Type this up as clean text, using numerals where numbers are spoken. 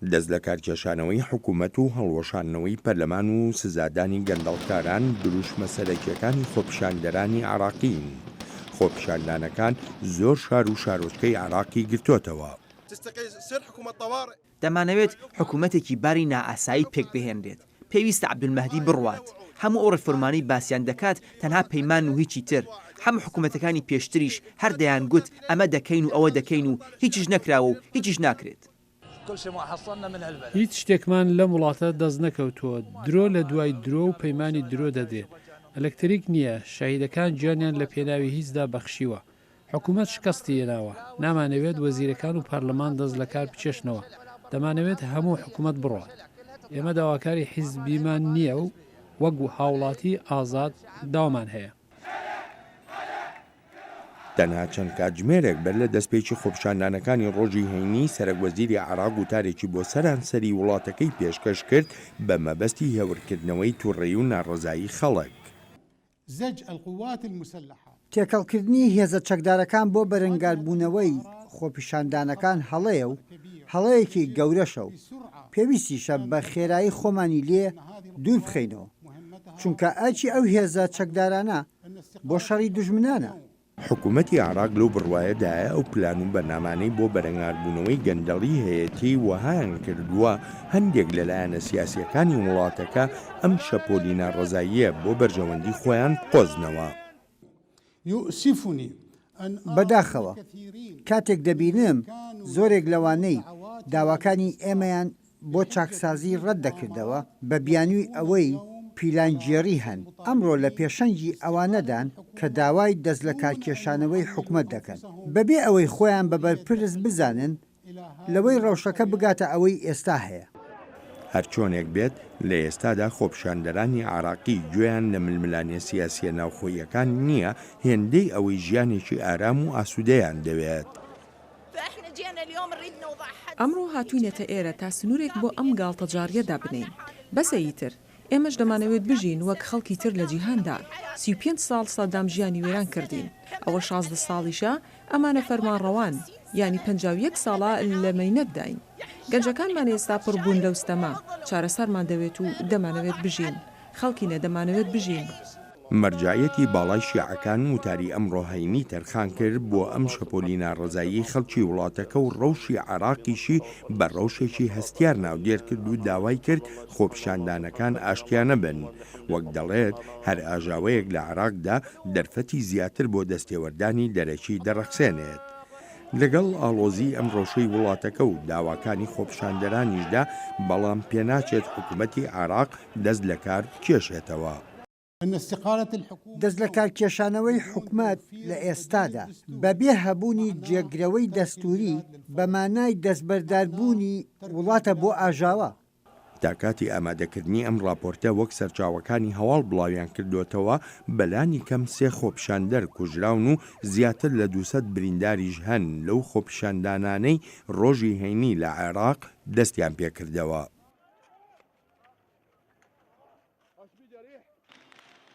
دەست لە کارکێشانەوەی حکوومەت و هەڵوەشانەوەی پەرلەمان و سزادانی گەندەڵکاران دروشمە مەسەلەکیەکانی خۆپیشاندەرانی عێراقین. خۆپیشاندانەکان زۆر شار و شارۆچکەی عێراقی گرتوتەوە. دەمانەوێت حکوومەتێکی باری نائاسایی پێک بهێنرێت. پێویستە عەبدولمەهدی بڕوات. هەموو ئەو ڕێفەرمانەی باسییان دەکات تەنها پەیمان و هیچی تر. هەموو حکوومەتەکانی پێشتریش هەر دەیان گوت ئەمە دەکەین و ئەوە دەکەین و هیچیش نەکراوە و هیچیش ناکرێت. هیچ شتێکمان لە وڵاتە دەست نەکەوتووە. درۆ لە دوای درۆ و پەیمانی درۆ دەدێ. ئەلکتریک نییە، شاهیدەکان گیانیان لە پێناوی هیچدا بەخشیوە. حکوومەت شکستی هێناوە. نامانەوێت وەزیرەکان و پەرلەمان دەست لە کار بچێشنەوە. دەمانەوێت هەموو حکوومەت بڕوات. ئێمە داواکاری حیزبیمان نییە و وەک هاوڵاتی ئازاد داوامان هەیە. تەنها چەند کاتژمێرێک بەر لە دەستپێکی خۆپیشاندانەکانی ڕۆژی هەینی سەرۆکوەزیری عێراق وتارێکی بۆ سەرانسەری وڵاتەکەی پێشکەش کرد بە مەبەستی هێورکردنەوەی تووڕێی و ناڕەزایی خەڵک. تێکەڵکردنی هێزە چەکدارەکان بۆ بەرەنگاربوونەوەی خۆپیشاندانەکان هەڵەیە و هەڵەیەکی گەورەشە و پێویستیشە بە خێرایی خۆمانی لێ دوور بخەینەوە، چونکە ئاچی ئەو هێزە چەکدارانە بۆ شەڕی دوژمنانە. حکوومەتی عێراق لەو بڕوایەدایە ئەو پلان و بەرنامانەی بۆ بەرەنگاربوونەوەی گەندەڵی هەیەتی وەهایان کردووە هەندێک لەلایەنە سیاسیەکانی وڵاتەکە ئەم شەپۆلی ناڕەزاییە بۆ بەرژەوەندی خۆیان قۆزنەوە. بەداخەوە کاتێک دەبینم زۆرێک لەوانەی داواکانی ئێمەیان بۆ چاکسازی ڕەت دەکردەوە بە بیانووی ئەوەی پیلانگیێڕی هەن. ئەمڕۆ لە پێشەنگی ئەوانەدان کە داوای دەست لە کارکێشانەوەی حکوومەت دەکەن بەبێ ئەوەی خۆیان بە بەرپرس بزانن لەوەی ڕەوشەکە بگاتە ئەوەی ئێستا هەیە. هەرچۆنێک بێت لە ئێستادا خۆپیشاندەرانی عێراقی گوێیان لە ململانێ سیاسیە ناوخۆییەکان نییە، هێندەی ئەوەی ژیانێکی ئارام و ئاسوودەیان دەوێت. ئەمڕۆ هاتوینەتە ئێرە تا سنوورێک بۆ ئەم گاڵتەجاریەدا بنین. بەسەیی تر ئێمەش دەمانەوێت بژین وەک خەڵکی تر لە جیهاندا. 35 ساڵ سەدام ژیانی وێران کردین. ئەوە 16 ساڵیشە ئەمانە فەرمانڕەوان، ینی 51 ساڵە لە مەینەت داین. گەنجەکانمان ئێستا پڕبوون لەو ستەما. چارەسەرمان دەوێت و دەمانەوێت بژین. خەڵکینە دەمانەوێت بژین. مەرجایەتی باڵای شیعەکان وتاری ئەمڕۆ هەینی تەرخان کرد بۆ ئەم شەپۆلی ناڕەزایی خەڵکی وڵاتەکە و ڕەوشی عێراقیشی بە ڕەوشێکی هەستیار ناودێر کرد و داوای کرد خۆپیشاندانەکان ئاشتیانە بن. وەک دەڵێت هەر ئاژاوەیەک لە عێراقدا دەرفەتی زیاتر بۆ دەستێوەردانی دەرەکی دەڕەخسێنێت. لەگەڵ ئاڵۆزی ئەم ڕەوشەی وڵاتەکە و داواکانی خۆپیشاندەرانیشدا بەڵام پێناچێت حکوومەتی عێراق دەست لە کار کێشێتەوە. دەست لە کارکێشانەوەی حکوومەت لە ئێستادا بەبێ هەبوونی جێگرەوەی دەستوری بە مانای دەستبەرداربوونی وڵاتە بۆ ئاژاوە. تا کاتی ئامادەکردنی ئەم راپۆرتە وەک سەرچاوەکانی هەواڵ بڵاویان کردوتەوە بەلانی کەم 3 خۆپیشاندەر کوژراون و زیاتر لە 200 برینداریش هەن لەو خۆپیشاندانانەی ڕۆژی هەینی لە عێراق دەستیان پێکردەوە.